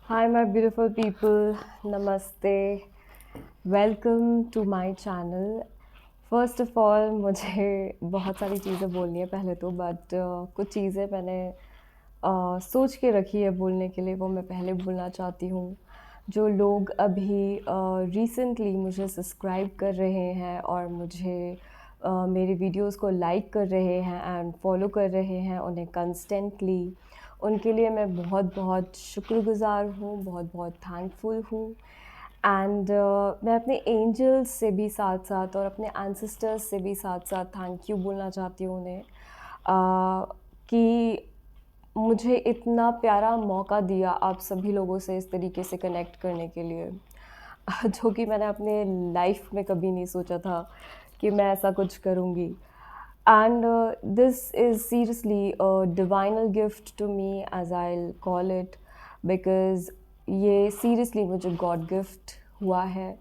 Hi, my beautiful people. Namaste. Welcome to my channel. First of all, मुझे बहुत सारी चीज़ें बोलनी है पहले तो बट कुछ चीज़ें मैंने सोच के रखी है बोलने के लिए, वो मैं पहले बोलना चाहती हूँ। जो लोग अभी रिसेंटली मुझे सब्सक्राइब कर रहे हैं और मुझे मेरे वीडियोस को लाइक कर रहे हैं एंड फॉलो कर रहे हैं उन्हें कंस्टेंटली, उनके लिए मैं बहुत बहुत शुक्रगुज़ार हूँ, बहुत बहुत थैंकफुल हूँ। एंड मैं अपने एंजल्स से भी साथ साथ और अपने एंसेस्टर्स से भी साथ साथ थैंक यू बोलना चाहती हूँ उन्हें, कि मुझे इतना प्यारा मौका दिया आप सभी लोगों से इस तरीके से कनेक्ट करने के लिए, जो कि मैंने अपने लाइफ में कभी नहीं सोचा था कि मैं ऐसा कुछ करूँगी। And this is seriously a divinal gift to me as I call it, because ये सीरियसली मुझे गॉड गिफ्ट हुआ है।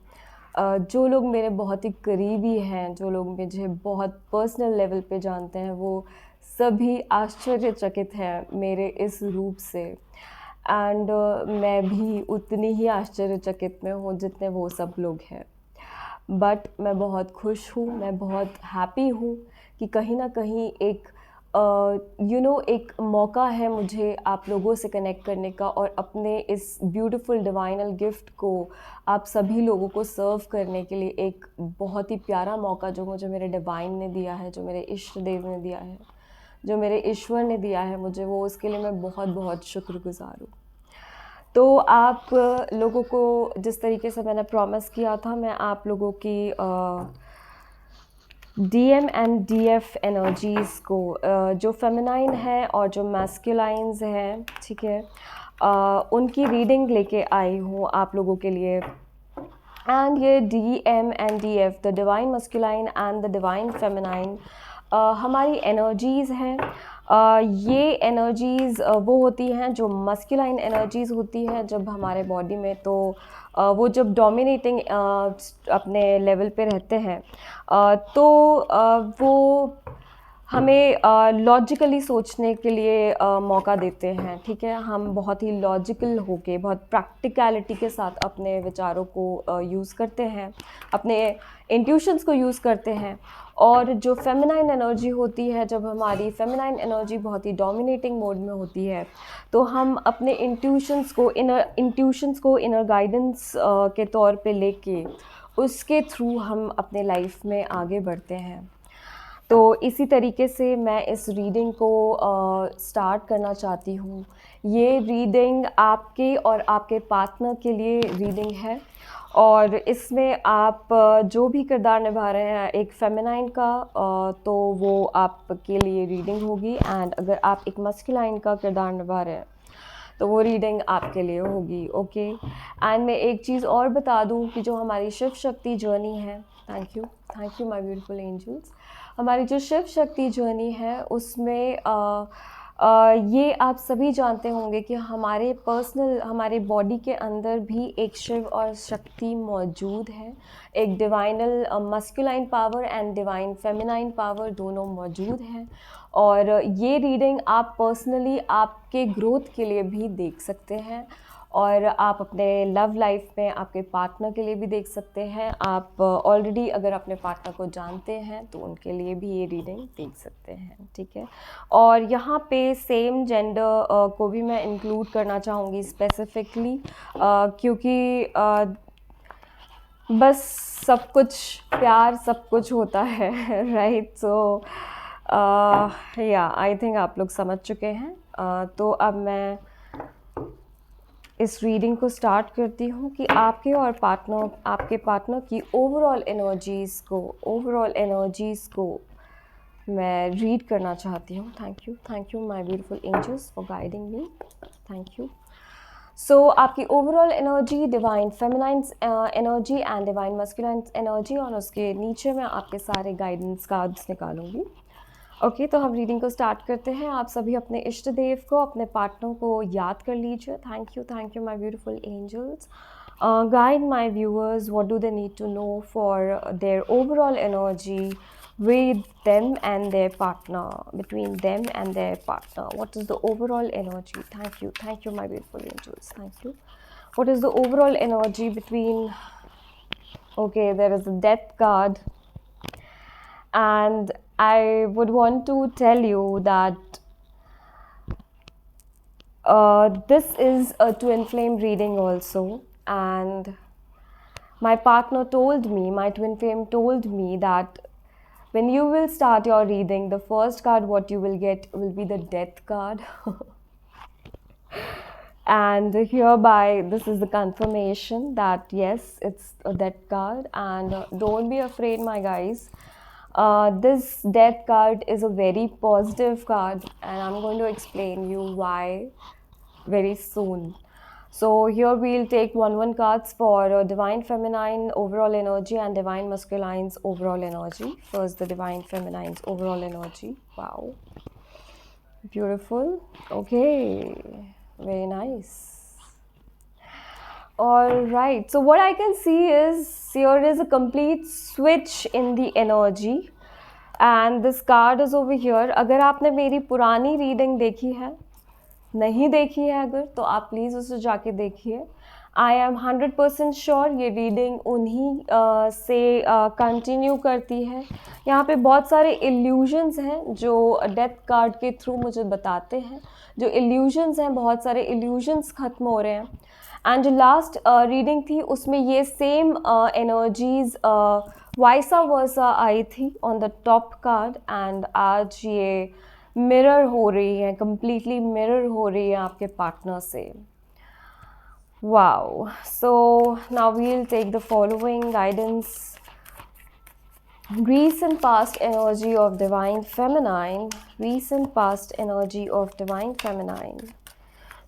जो लोग मेरे बहुत ही करीबी हैं, जो लोग मुझे बहुत पर्सनल लेवल पे जानते हैं, वो सभी आश्चर्यचकित हैं मेरे इस रूप से। एंड मैं भी उतनी ही आश्चर्यचकित में हूँ जितने वो सब लोग हैं। बट मैं बहुत खुश हूँ, मैं बहुत हैप्पी हूँ कि कहीं ना कहीं एक एक मौका है मुझे आप लोगों से कनेक्ट करने का और अपने इस ब्यूटीफुल डिवाइनल गिफ्ट को आप सभी लोगों को सर्व करने के लिए एक बहुत ही प्यारा मौका जो मुझे मेरे डिवाइन ने दिया है, जो मेरे इष्ट देव ने दिया है, जो मेरे ईश्वर ने दिया है मुझे, वो उसके लिए मैं बहुत बहुत शुक्रगुजार हूँ। तो आप लोगों को जिस तरीके से मैंने प्रॉमिस किया था, मैं आप लोगों की डीएम एंड डीएफ एनर्जीज़ को, जो फेमिनाइन है और जो मैस्कुलाइन्स हैं, ठीक है, उनकी रीडिंग लेके आई हूँ आप लोगों के लिए। एंड ये D M and D F, the divine masculine and the divine feminine, हमारी एनर्जीज़ हैं। ये एनर्जीज़ वो होती हैं जो मस्कुलाइन एनर्जीज़ होती हैं जब हमारे बॉडी में, तो वो जब डोमिनेटिंग अपने लेवल पे रहते हैं, तो वो हमें लॉजिकली सोचने के लिए मौका देते हैं, ठीक है। हम बहुत ही लॉजिकल होके, बहुत प्रैक्टिकलिटी के साथ अपने विचारों को यूज़ करते हैं, अपने इंट्यूशंस को यूज़ करते हैं। और जो फेमिनाइन एनर्जी होती है, जब हमारी फेमिनाइन एनर्जी बहुत ही डोमिनेटिंग मोड में होती है, तो हम अपने इंट्यूशंस को इनर गाइडेंस के तौर पे लेके उसके थ्रू हम अपने लाइफ में आगे बढ़ते हैं। तो इसी तरीके से मैं इस रीडिंग को स्टार्ट करना चाहती हूँ। ये रीडिंग आपके और आपके पार्टनर के लिए रीडिंग है, और इसमें आप जो भी किरदार निभा रहे हैं एक फेमिनाइन का, तो वो आपके लिए रीडिंग होगी। एंड अगर आप एक मस्कुलाइन का किरदार निभा रहे हैं तो वो रीडिंग आपके लिए होगी, ओके। एंड मैं एक चीज़ और बता दूं कि जो हमारी शिव शक्ति जर्नी है, thank you my beautiful angels, हमारी जो शिव शक्ति जर्नी है उसमें ये आप सभी जानते होंगे कि हमारे बॉडी के अंदर भी एक शिव और शक्ति मौजूद है। एक divinal masculine power and divine feminine power दोनों मौजूद हैं। और ये रीडिंग आप पर्सनली आपके ग्रोथ के लिए भी देख सकते हैं, और आप अपने लव लाइफ में आपके पार्टनर के लिए भी देख सकते हैं। आप ऑलरेडी अगर अपने पार्टनर को जानते हैं तो उनके लिए भी ये रीडिंग देख सकते हैं, ठीक है। और यहाँ पे सेम जेंडर को भी मैं इंक्लूड करना चाहूँगी स्पेसिफिकली, क्योंकि बस सब कुछ प्यार सब कुछ होता है राइट। सो या आई थिंक आप लोग समझ चुके हैं। तो अब मैं इस रीडिंग को स्टार्ट करती हूँ कि आपके पार्टनर की ओवरऑल एनर्जीज़ को मैं रीड करना चाहती हूँ। Thank you my beautiful angels for guiding me, thank you. So आपकी overall energy, divine feminine energy and divine masculine energy, और उसके नीचे मैं आपके सारे गाइडेंस कार्ड्स निकालूंगी। ओके, तो हम रीडिंग को स्टार्ट करते हैं। आप सभी अपने इष्ट देव को, अपने पार्टनर को याद कर लीजिए। Thank you my beautiful angels. Guide my viewers, what do they need to know for their overall energy with them and their partner, between them and their partner. What is the overall energy? Thank you, my beautiful angels. Thank you. What is the overall energy between? Okay, there is a death card, and I would want to tell you that this is a twin flame reading also, and my partner told me, my twin flame told me that when you will start your reading, the first card what you will get will be the death card. And hereby this is the confirmation that yes, it's a death card, and don't be afraid, my guys. This death card is a very positive card, and I'm going to explain you why very soon. So here we'll take one cards for divine feminine overall energy and divine masculine's overall energy. First the divine feminine's overall energy. Wow, beautiful. Okay, very nice. All right, so what I can see is here is a complete switch in the energy, and this card is over here. अगर आपने मेरी पुरानी reading देखी है, नहीं देखी है अगर, तो आप प्लीज़ उसे जाके देखिए. आई एम 100% श्योर ये रीडिंग उन्हीं से कंटिन्यू करती है. यहाँ पे बहुत सारे इल्यूजन्स हैं जो डेथ कार्ड के थ्रू मुझे बताते हैं. जो इल्यूजन्स हैं, बहुत सारे इल्यूजन्स ख़त्म हो रहे हैं. एंड जो लास्ट रीडिंग थी उसमें ये सेम एनर्जीज वाइसा वर्सा आई थी on the top card, and आज ये मिरर हो रही है, कंप्लीटली मिरर हो रही है आपके पार्टनर से. Wow. So now we will take the following guidance. Recent past energy of divine feminine. Recent past energy of divine feminine.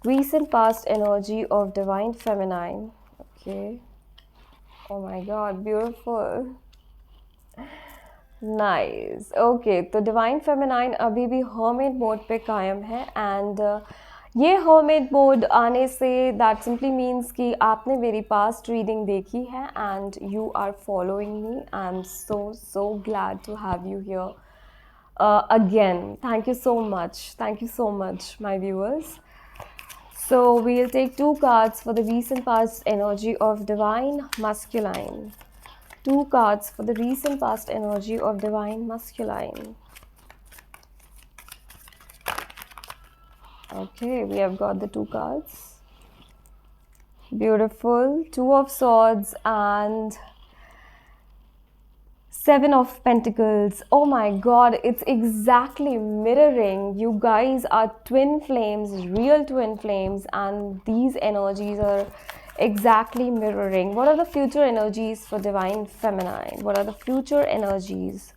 Recent past energy of divine feminine. Okay. Oh my god, beautiful. Nice. Okay, तो divine feminine अभी भी hermit mode पे कायम है, and ये hermit mode आने say that simply means कि आपने मेरी पास्ट रीडिंग देखी है and you are following me. I am so glad to have you here again. Thank you so much my viewers. So we'll take 2 cards for the recent past energy of divine masculine. 2 cards for the recent past energy of divine masculine. Okay, we have got the 2 cards. Beautiful. 2 of swords and 7 of pentacles. Oh my god, it's exactly mirroring. You guys are twin flames, real twin flames, and these energies are exactly mirroring. What are the future energies for divine feminine? What are the future energies?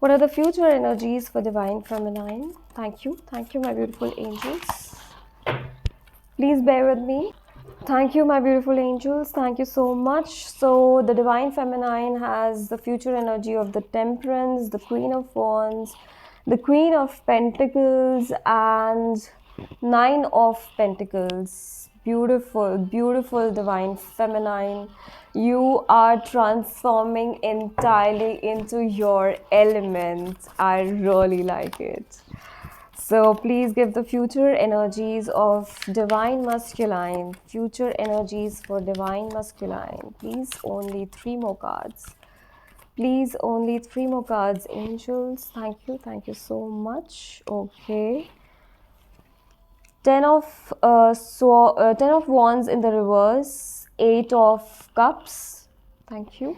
What are the future energies for divine feminine? Thank you, my beautiful angels. Please bear with me. Thank you, my beautiful angels. Thank you so much. So the divine feminine has the future energy of the Temperance, the Queen of Wands, the Queen of Pentacles, and 9 of Pentacles. Beautiful divine feminine. You are transforming entirely into your element. I really like it. So please give the future energies of divine masculine. Future energies for divine masculine. Please, only 3 more cards. Please, only 3 more cards, angels. Thank you so much. Okay. 10 of Wands in the reverse. 8 of Cups. Thank you,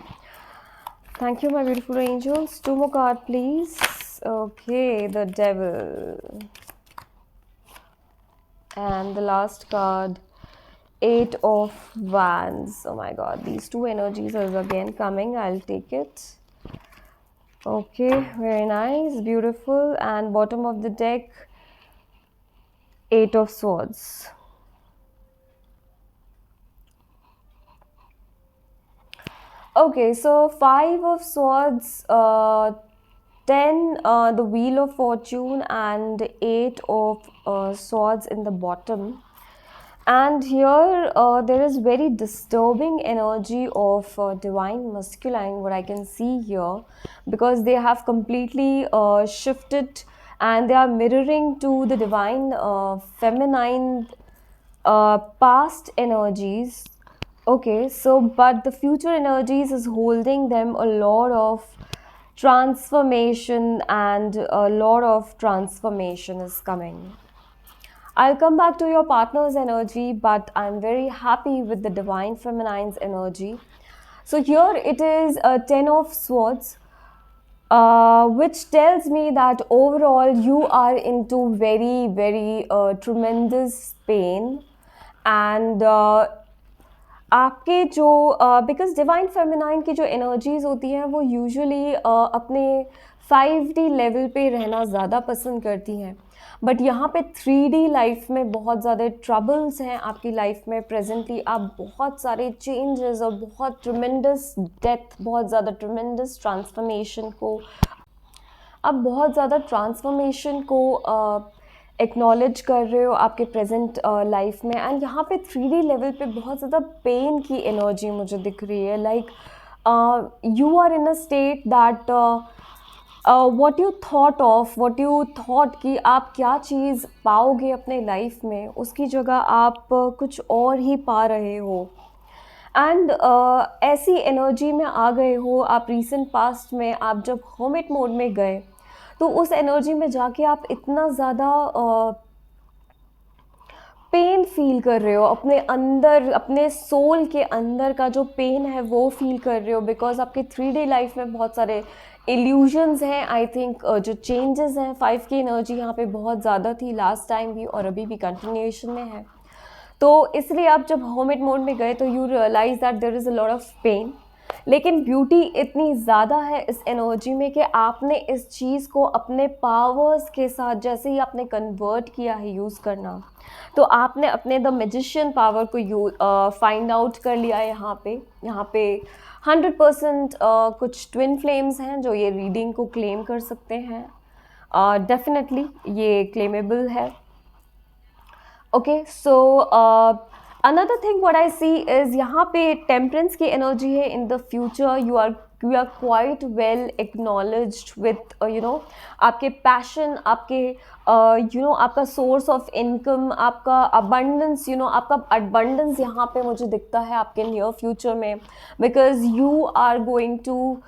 my beautiful angels. 2 more cards, please. Okay, the Devil. And the last card, 8 of Wands. Oh my god, these 2 energies are again coming. I'll take it. Okay, very nice, beautiful. And bottom of the deck, 8 of Swords. Okay, so 5 of Swords, 10 the Wheel of Fortune, and 8 of Swords in the bottom. And here there is very disturbing energy of divine masculine, what I can see here, because they have completely shifted and they are mirroring to the divine feminine past energies. Okay, so but the future energies is holding them a lot of transformation, and a lot of transformation is coming. I'll come back to your partner's energy, but I'm very happy with the divine feminine's energy. So here it is a 10 of swords, which tells me that overall you are into very, very tremendous pain. And आपके जो because divine feminine की जो energies होती हैं वो usually अपने 5D level पे रहना ज़्यादा पसंद करती हैं, बट यहाँ पे 3D लाइफ में बहुत ज़्यादा ट्रबल्स हैं आपकी लाइफ में प्रेजेंटली। आप बहुत सारे चेंजेस और बहुत ट्रिमेंडस डेथ, बहुत ज़्यादा ट्रिमेंडस ट्रांसफॉर्मेशन को, आप बहुत ज़्यादा ट्रांसफॉर्मेशन को एक्नॉलेज कर रहे हो आपके प्रेजेंट लाइफ में। एंड यहाँ पे 3D लेवल पे बहुत ज़्यादा पेन की एनर्जी मुझे दिख रही है। Like you are in a state that what you thought कि आप क्या चीज़ पाओगे अपने लाइफ में, उसकी जगह आप कुछ और ही पा रहे हो। एंड ऐसी एनर्जी में आ गए हो आप रिसेंट पास्ट में। आप जब होमिट मोड में गए तो उस एनर्जी में जाके आप इतना ज़्यादा पेन फील कर रहे हो अपने अंदर, अपने सोल के अंदर का जो पेन है वो फील कर रहे हो, बिकॉज आपके 3D लाइफ में बहुत सारे इल्यूजन्स हैं। आई थिंक जो चेंजेस हैं, 5 की एनर्जी यहाँ पे बहुत ज़्यादा थी लास्ट टाइम भी और अभी भी कंटिन्यूएशन में है। तो इसलिए आप जब होमिट मोड में गए तो you realize that there is a lot of pain, लेकिन ब्यूटी इतनी ज़्यादा है इस एनर्जी में कि आपने इस चीज़ को अपने पावर्स के साथ जैसे ही आपने कन्वर्ट किया है यूज़ करना, तो आपने अपने द मैजिशियन पावर को फाइंड आउट कर लिया है। यहाँ पे 100% कुछ ट्विन फ्लेम्स हैं जो ये रीडिंग को क्लेम कर सकते हैं। डेफिनेटली ये क्लेमेबल है। Okay, so another thing what I see is यहाँ पे टेम्परेंस की एनर्जी है। In the future you are quite well acknowledged with आपके पैशन, आपके आपका सोर्स ऑफ इनकम, आपका अबंडेंस, आपका अबंडेंस यहाँ पे मुझे दिखता है आपके नियर फ्यूचर में, because you are going to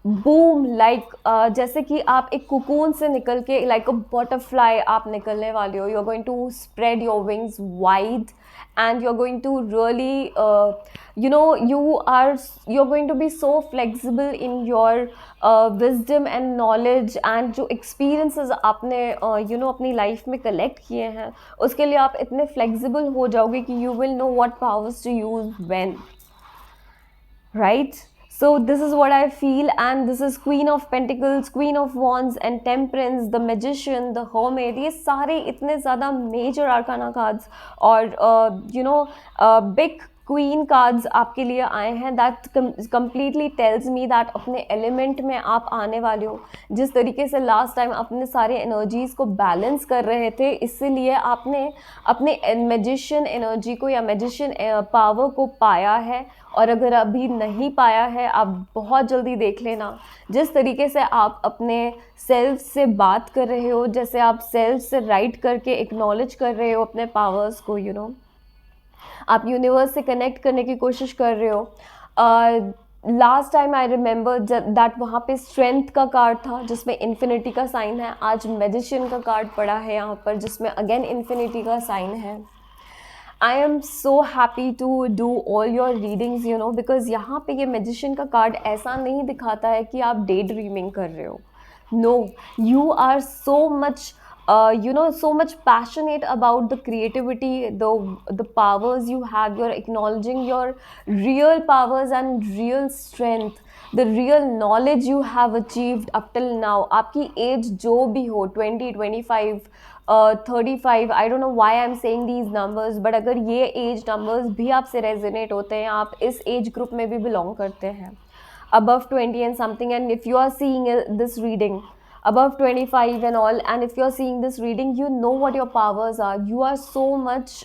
boom like जैसे कि आप एक कुकून से निकल के लाइक अ बटरफ्लाई आप निकलने वाले हो। You are going to spread your wings wide and you're going to really you're going to be so flexible in your wisdom and knowledge, and जो experiences आपने अपनी life में collect किए हैं उसके लिए आप इतने flexible हो जाओगे कि you will know what powers to use when, right? So this is what I feel, and this is Queen of Pentacles, Queen of Wands and Temperance, the Magician, the Hermit। ये सारे इतने ज़्यादा major आर्काना cards और big queen cards आपके लिए आए हैं। That completely tells me that अपने एलिमेंट में आप आने वाले हो। जिस तरीके से लास्ट टाइम अपने सारे एनर्जीज़ को बैलेंस कर रहे थे, इसीलिए आपने अपने मैजिशियन एनर्जी को या मैजिशियन पावर को पाया है। और अगर अभी नहीं पाया है, आप बहुत जल्दी देख लेना। जिस तरीके से आप अपने सेल्फ से बात कर रहे हो, जैसे आप सेल्फ से राइट करके एक्नॉलेज कर रहे हो अपने पावर्स को, आप यूनिवर्स से कनेक्ट करने की कोशिश कर रहे हो। Last time I remember that वहाँ पे स्ट्रेंथ का कार्ड था जिसमें इन्फिनिटी का साइन है। आज मैजिशियन का कार्ड पड़ा है यहाँ पर जिसमें अगेन इन्फिनिटी का साइन है। I am so happy to do all your readings because यहाँ पे ये मैजिशियन का कार्ड ऐसा नहीं दिखाता है कि आप डे ड्रीमिंग कर रहे हो। No, you are so much passionate about the creativity, the powers you have. You're acknowledging your real powers and real strength, the real knowledge you have achieved up till now। आपकी as जो भी हो, 20, 25, 35, I don't know why I'm saying these numbers, but अगर ये as numbers भी आपसे resonate होते हैं, आप इस एज ग्रुप में भी बिलोंग करते हैं, above 20 and something, and if you are seeing this reading, above 25 and all, and if you're seeing this reading, you know what your powers are. You are so much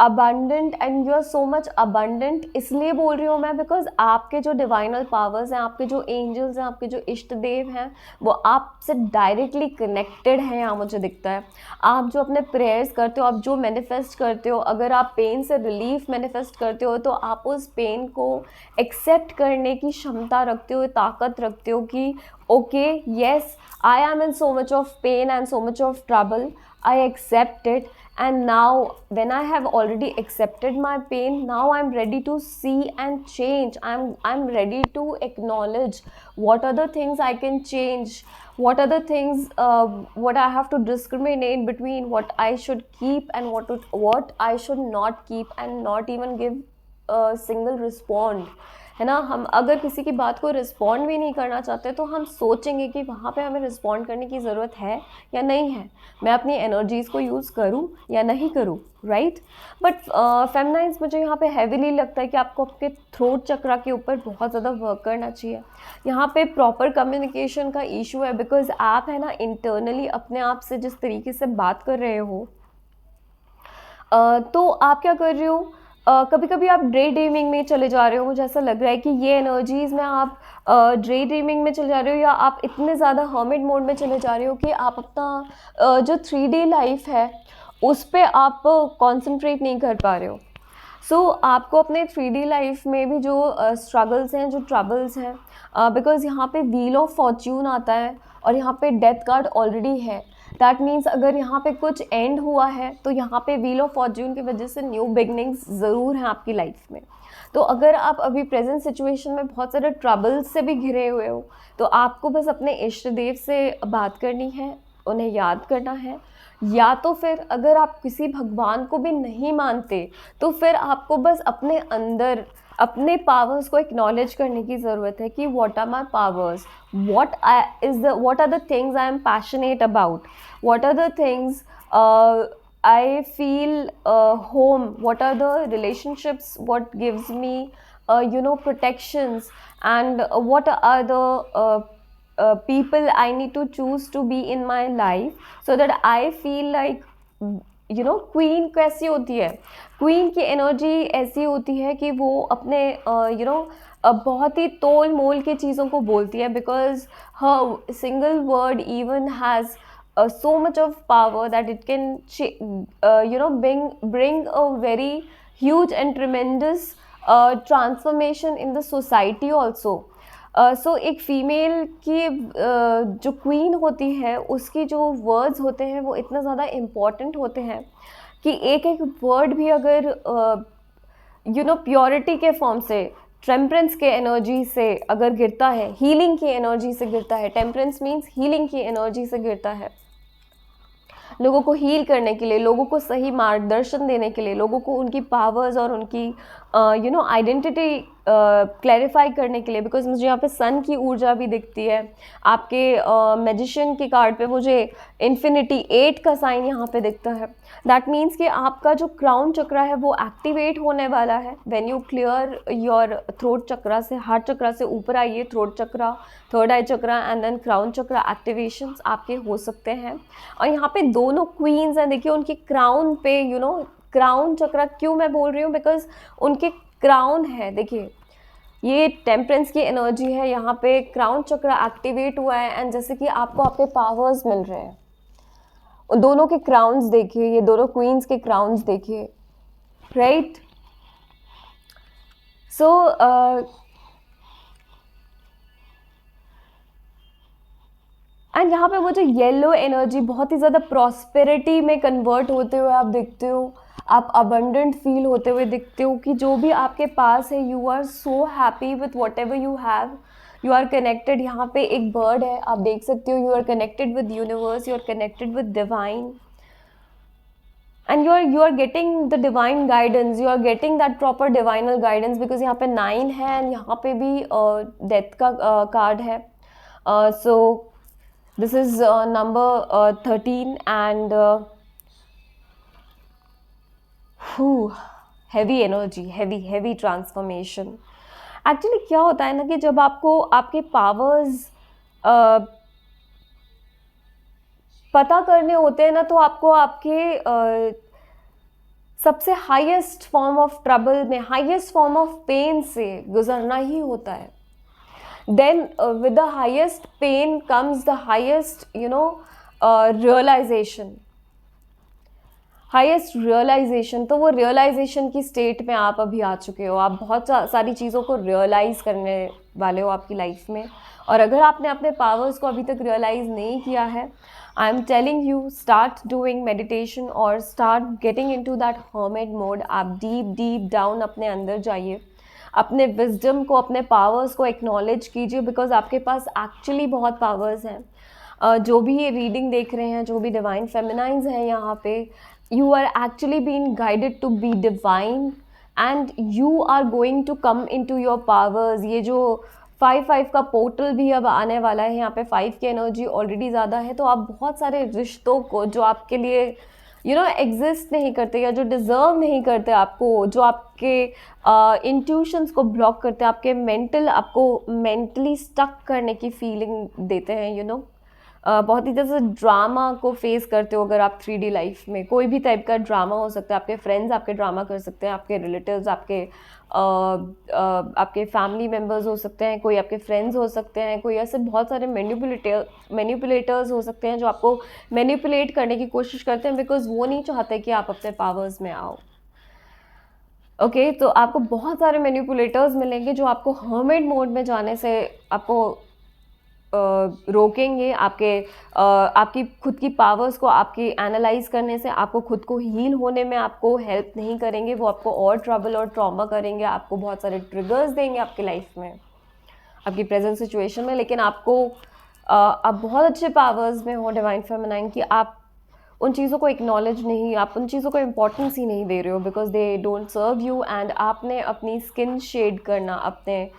abundant, and you are so much abundant. इसलिए बोल रही हूँ मैं because आपके जो डिवाइनल powers हैं, आपके जो एंजल्स हैं, आपके जो इष्ट देव हैं, वो आपसे डायरेक्टली कनेक्टेड हैं. यहाँ मुझे दिखता है आप जो अपने प्रेयर्स करते हो, आप जो मैनिफेस्ट करते हो, अगर आप पेन से रिलीफ मैनिफेस्ट करते हो तो आप उस पेन को एक्सेप्ट करने की क्षमता रखते हो, ताकत रखते हो कि okay yes, I am in so much of pain and so much of trouble, I accept it, and now when I have already accepted my pain, now I'm ready to see and change. I'm ready to acknowledge what are the things I can change, what are the things what I have to discriminate between, what I should keep and what I should not keep, and not even give a single respond. है ना, हम अगर किसी की बात को respond भी नहीं करना चाहते तो हम सोचेंगे कि वहाँ पे हमें रिस्पॉन्ड करने की ज़रूरत है या नहीं है, मैं अपनी एनर्जीज़ को यूज़ करूँ या नहीं करूँ, राइट. बट फेमिनाइन्स मुझे यहाँ पे हैवीली लगता है कि आपको आपके थ्रोट चक्रा के ऊपर बहुत ज़्यादा वर्क करना चाहिए. यहाँ पे प्रॉपर कम्युनिकेशन का इशू है, बिकॉज आप है ना इंटरनली अपने आप से जिस तरीके से बात कर रहे हो, तो आप क्या कर रहे हो, कभी कभी आप ड्रे ड्रीमिंग में चले जा रहे हो. मुझे ऐसा लग रहा है कि ये एनर्जीज़ में आप ड्रे ड्रीमिंग में चले जा रहे हो, या आप इतने ज़्यादा हर्मिट मोड में चले जा रहे हो कि आप अपना जो 3D लाइफ है उस पर आप कंसंट्रेट नहीं कर पा रहे हो. सो आपको अपने 3D लाइफ में भी जो स्ट्रगल्स हैं, जो ट्रबल्स हैं, बिकॉज यहाँ पे व्हील ऑफ फॉर्च्यून आता है और यहाँ पे डेथ कार्ड ऑलरेडी है. दैट मीन्स अगर यहाँ पे कुछ एंड हुआ है तो यहाँ पे व्हील ऑफ फॉर्च्यून की वजह से न्यू बिगनिंग्स ज़रूर हैं आपकी लाइफ में. तो अगर आप अभी प्रेजेंट सिचुएशन में बहुत सारे ट्रबल्स से भी घिरे हुए हो, तो आपको बस अपने इष्ट देव से बात करनी है, उन्हें याद करना है. या तो फिर अगर आप किसी भगवान को भी नहीं मानते तो फिर आपको बस अपने अंदर अपने पावर्स को एक्नॉलेज करने की ज़रूरत है कि what are my powers, what are the things I am passionate about, what are the things I feel home, what are the relationships, what gives me protections, and what are the people I need to choose to be in my life so that I feel like queen कैसी होती है. Queen की energy ऐसी होती है कि वो अपने बहुत ही तोल मोल के चीज़ों को बोलती है, because her single word even has so much of power that it can bring a very huge and tremendous transformation in the society also. So एक फीमेल की जो क्वीन होती है उसकी जो वर्ड्स होते हैं वो इतना ज़्यादा इम्पॉर्टेंट होते हैं कि एक एक वर्ड भी अगर प्योरिटी के फॉर्म से, टेम्परेंस के एनर्जी से अगर गिरता है, हीलिंग की एनर्जी से गिरता है, टेम्परेंस मीन्स हीलिंग की एनर्जी से गिरता है, लोगों को हील करने के लिए, लोगों को सही मार्गदर्शन देने के लिए, लोगों को उनकी पावर्स और उनकी आइडेंटिटी क्लैरिफाई करने के लिए. बिकॉज मुझे यहाँ पे सन की ऊर्जा भी दिखती है. आपके मैजिशियन के कार्ड पे मुझे इन्फिनिटी 8 का साइन यहाँ पे दिखता है. दैट मीन्स कि आपका जो क्राउन चक्रा है वो एक्टिवेट होने वाला है. When you clear your throat chakra से, हार्ट चक्रा से ऊपर आइए, throat chakra, third eye chakra and then crown chakra activations आपके हो सकते हैं. और यहाँ पे दोनों क्वींस हैं, देखिए उनकी क्राउन पे क्राउन चक्रा क्यों मैं बोल रही हूँ, बिकॉज उनके क्राउन है. देखिए ये टेम्परेंस की एनर्जी है, यहाँ पे क्राउन चक्रा एक्टिवेट हुआ है एंड जैसे कि आपको आपके पावर्स मिल रहे हैं. दोनों के क्राउन्स देखिए, ये दोनों क्वींस के क्राउन्स देखिए, राइट. सो एंड यहाँ पे मुझे येलो एनर्जी बहुत ही ज़्यादा प्रॉस्पेरिटी में कन्वर्ट होते हुए आप दिखते हो. आप अबंडेंट फील होते हुए दिखते हो कि जो भी आपके पास है, you are so happy with whatever you have, you are connected. यहाँ पे एक बर्ड है, आप देख सकते हो, you are connected with universe, you are connected with divine, and you are getting the divine guidance, you are getting that proper divinal guidance, because यहाँ पे 9 है एंड यहाँ पे भी डेथ का कार्ड है. So this is number 13 and heavy energy, heavy transformation. Actually क्या होता है ना कि जब आपको आपके पावर्स पता करने होते हैं ना, तो आपको आपके सबसे हाईएस्ट फॉर्म ऑफ ट्रबल में, हाईएस्ट फॉर्म ऑफ पेन से गुजरना ही होता है. Then with the highest pain comes the highest realization, highest realization. तो वो रियलाइजेशन की स्टेट में आप अभी आ चुके हो. आप बहुत सारी चीज़ों को रियलाइज़ करने वाले हो आपकी लाइफ में. और अगर आपने अपने पावर्स को अभी तक रियलाइज़ नहीं किया है, I am telling you, start doing meditation और start getting into that hermit mode. आप डीप डीप डाउन अपने अंदर जाइए, अपने विजडम को, अपने पावर्स को एक्नॉलेज कीजिए, बिकॉज आपके पास एक्चुअली बहुत पावर्स हैं. जो भी ये रीडिंग देख रहे हैं, जो भी डिवाइन फेमिनाइंस हैं यहाँ पे, you are actually being guided to be divine and you are going to come into your powers. ये जो 5-5 का पोर्टल भी अब आने वाला है, यहाँ पे 5 की एनर्जी ऑलरेडी ज़्यादा है. तो आप बहुत सारे रिश्तों को जो आपके लिए एग्जिस्ट नहीं करते या जो डिज़र्व नहीं करते आपको, जो आपके इंट्यूशंस को ब्लॉक करते हैं, आपको मेंटली स्टक करने की फीलिंग देते हैं, बहुत ही जैसे ड्रामा को फेस करते हो. अगर आप 3D लाइफ में, कोई भी टाइप का ड्रामा हो सकता है, आपके फ्रेंड्स आपके ड्रामा कर सकते हैं, आपके रिलेटिव्स, आपके फैमिली मेम्बर्स हो सकते हैं, कोई आपके फ्रेंड्स हो सकते हैं, कोई ऐसे बहुत सारे मैनिपुलेटर्स हो सकते हैं जो आपको मैनिपुलेट करने की कोशिश करते हैं, बिकॉज वो नहीं चाहते कि आप अपने पावर्स में आओ. ओके, तो आपको बहुत सारे मैनिपुलेटर्स मिलेंगे जो आपको हर्मिट मोड में जाने से आपको रोकेंगे, आपकी खुद की पावर्स को आपकी एनालाइज करने से, आपको खुद को हील होने में आपको हेल्प नहीं करेंगे. वो आपको और ट्रबल और ट्रॉमा करेंगे, आपको बहुत सारे ट्रिगर्स देंगे आपकी लाइफ में, आपकी प्रेजेंट सिचुएशन में. लेकिन आप बहुत अच्छे पावर्स में हो डिवाइन फेमिनाइन कि आप उन चीज़ों को एक्नॉलेज नहीं, आप उन चीज़ों को इम्पोर्टेंस ही नहीं दे रहे हो, because they don't serve you. And आपने अपनी स्किन शेड करना, अपने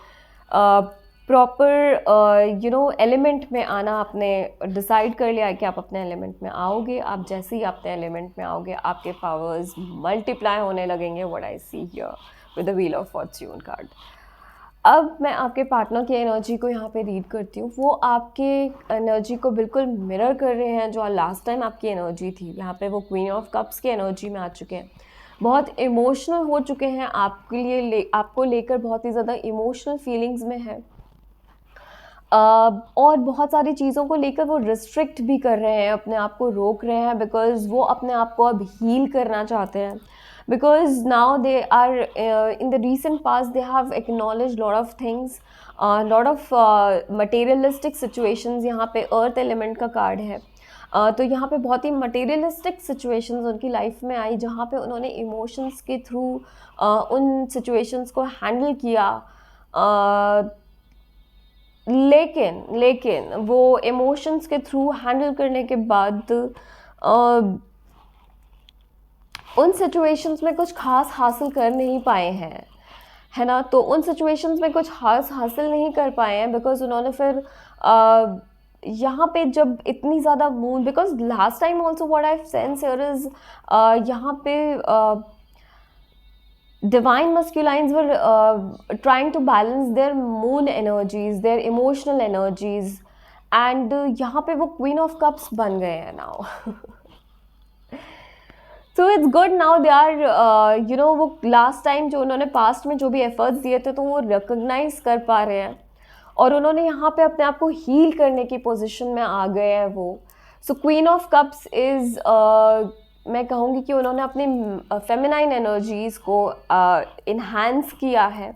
प्रॉपर एलिमेंट में आना, आपने डिसाइड कर लिया है कि आप अपने एलिमेंट में आओगे. आप जैसे ही अपने एलिमेंट में आओगे, आपके पावर्स मल्टीप्लाई होने लगेंगे. What I see here with the wheel of Fortune card. अब मैं आपके पार्टनर की एनर्जी को यहाँ पे रीड करती हूँ. वो आपके एनर्जी को बिल्कुल मिरर कर रहे हैं जो लास्ट टाइम आपकी एनर्जी थी. यहाँ पे वो क्वीन ऑफ कप्स की एनर्जी में आ चुके हैं, बहुत इमोशनल हो चुके हैं आपके लिए, आपको लेकर बहुत ही ज़्यादा इमोशनल फीलिंग्स में है. और बहुत सारी चीज़ों को लेकर वो रिस्ट्रिक्ट भी कर रहे हैं, अपने आप को रोक रहे हैं, बिकॉज वो अपने आप को अब हील करना चाहते हैं. Because now they are in the recent past they have acknowledge lot of things, lot of materialistic situations. यहाँ पे अर्थ एलिमेंट का कार्ड है. तो यहाँ पे बहुत ही मटेरियलिस्टिक सिचुएशंस उनकी लाइफ में आई, जहाँ पे उन्होंने इमोशंस के थ्रू उन सिचुएशंस को हैंडल किया. लेकिन वो इमोशंस के थ्रू हैंडल करने के बाद उन सिचुएशंस में कुछ खास हासिल कर नहीं पाए हैं, है ना. तो उन सिचुएशंस में कुछ खास हासिल नहीं कर पाए हैं, बिकॉज उन्होंने फिर यहाँ पे जब इतनी ज़्यादा moon, because last time also what I sense here is, यहाँ पे divine masculines were trying to balance their moon energies, their emotional energies, and यहाँ पे वो queen of cups बन गए हैं now. So it's good now they are वो last time जो उन्होंने past में जो भी efforts दिए थे, तो वो recognize कर पा रहे हैं, और उन्होंने यहाँ पे अपने आप को heal करने की position में आ गए हैं वो. So queen of cups is मैं कहूँगी कि उन्होंने अपनी फेमिनाइन एनर्जीज़ को इन्हांस किया है,